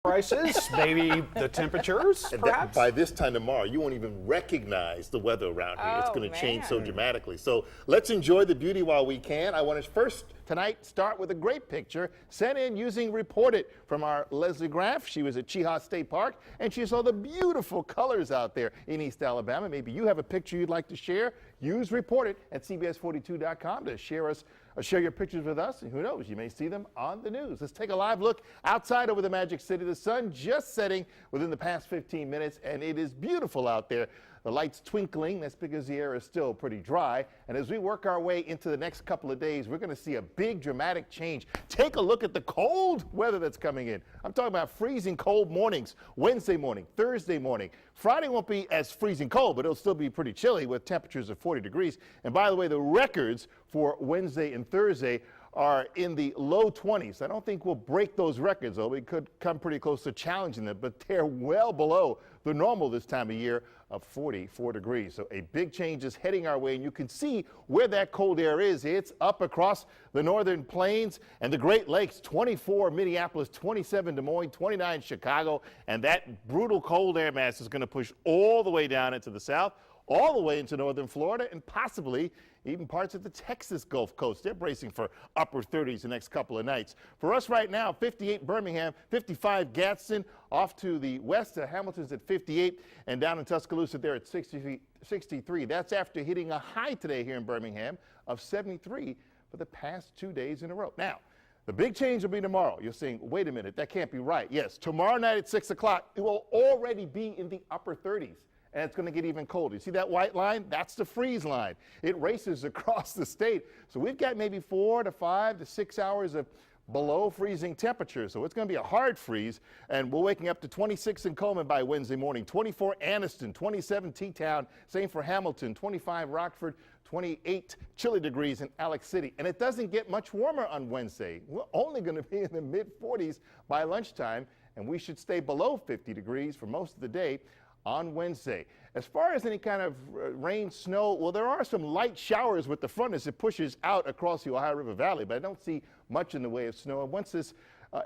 prices, maybe the temperatures, And perhaps? by this time tomorrow, you won't even recognize the weather around here. It's Oh, going to change so man. dramatically. So let's enjoy the beauty while we can. I want to first tonight start with a great picture sent in using Report It from our Leslie Graff. She was at Chehaw State Park, and she saw the beautiful colors out there in East Alabama. Maybe you have a picture you'd like to share. Use Report It at CBS42.com to share your pictures with us, and who knows, you may see them on the news. Let's take a live look outside over the Magic City. The sun just setting within the past 15 minutes, and it is beautiful out there. The lights twinkling, that's because the air is still pretty dry. And as we work our way into the next couple of days, we're going to see a big dramatic change. Take a look at the cold weather that's coming in. I'm talking about freezing cold mornings, Wednesday morning, Thursday morning. Friday won't be as freezing cold, but it'll still be pretty chilly with temperatures of 40 degrees. And by the way, the records for Wednesday and Thursday are in the low 20s. I don't think we'll break those records, though. We could come pretty close to challenging them, but they're well below the normal this time of year of 44 degrees. So a big change is heading our way, and you can see where that cold air is. It's up across the northern plains and the Great Lakes, 24 Minneapolis, 27 Des Moines, 29 Chicago, and that brutal cold air mass is going to push all the way down into the south, all the way into northern Florida, and possibly even parts of the Texas Gulf Coast. They're bracing for upper 30s the next couple of nights. For us right now, 58 Birmingham, 55 Gadsden, off to the west, Hamilton's at 58, and down in Tuscaloosa there at 63. That's after hitting a high today here in Birmingham of 73 for the past 2 days in a row. Now, the big change will be tomorrow. You're saying, wait a minute, that can't be right. Yes, tomorrow night at 6 o'clock, it will already be in the upper 30s. And it's going to get even colder. You see that white line? That's the freeze line. It races across the state. So we've got maybe 4 to 5 to 6 hours of below freezing temperatures. So it's going to be a hard freeze. And we're waking up to 26 in Coleman by Wednesday morning, 24 Anniston, 27 T-Town, same for Hamilton, 25 Rockford, 28 chilly degrees in Alex City. And it doesn't get much warmer on Wednesday. We're only going to be in the mid-40s by lunchtime, and we should stay below 50 degrees for most of the day on Wednesday. As far as any kind of rain, snow, well, there are some light showers with the front as it pushes out across the Ohio River Valley, but I don't see much in the way of snow. And once this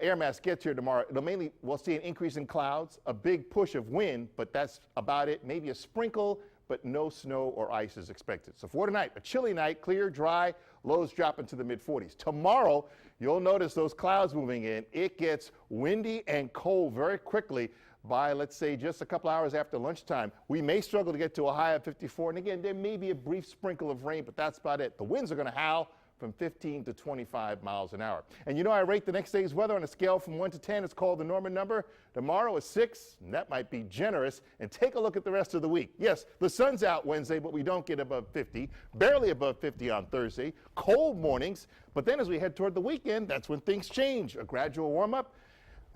air mass gets here tomorrow, we'll see an increase in clouds, a big push of wind, but that's about it. Maybe a sprinkle, but no snow or ice is expected. So for tonight, a chilly night, clear, dry, lows drop into the mid-40s. Tomorrow, you'll notice those clouds moving in. It gets windy and cold very quickly. By, let's say, just a couple hours after lunchtime, we may struggle to get to a high of 54. And again, there may be a brief sprinkle of rain, but that's about it. The winds are going to howl from 15 to 25 miles an hour. And you know, I rate the next day's weather on a scale from 1 to 10. It's called the Norman number. Tomorrow is 6, and that might be generous. And take a look at the rest of the week. Yes, the sun's out Wednesday, but we don't get above 50, barely above 50 on Thursday. Cold mornings, but then as we head toward the weekend, that's when things change. A gradual warm-up.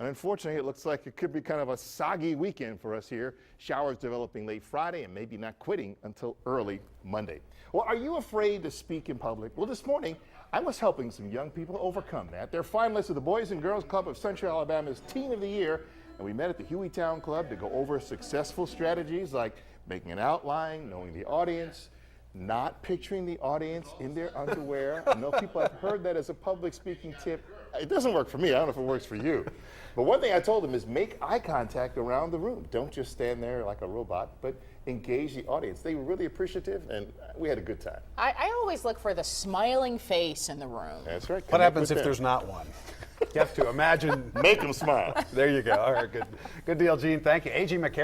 And unfortunately, it looks like it could be kind of a soggy weekend for us here. Showers developing late Friday and maybe not quitting until early Monday. Well, are you afraid to speak in public? Well, this morning, I was helping some young people overcome that. They're finalists of the Boys and Girls Club of Central Alabama's Teen of the Year. And we met at the Hueytown Club to go over successful strategies like making an outline, knowing the audience, not picturing the audience in their underwear. I know people have heard that as a public speaking tip. It doesn't work for me. I don't know if it works for you. But one thing I told them is make eye contact around the room. Don't just stand there like a robot, but engage the audience. They were really appreciative, and we had a good time. I always look for the smiling face in the room. That's right. What happens if there's not one? You have to imagine. Make them smile. There you go. All right, good deal, Gene. Thank you. A.G. McCarron.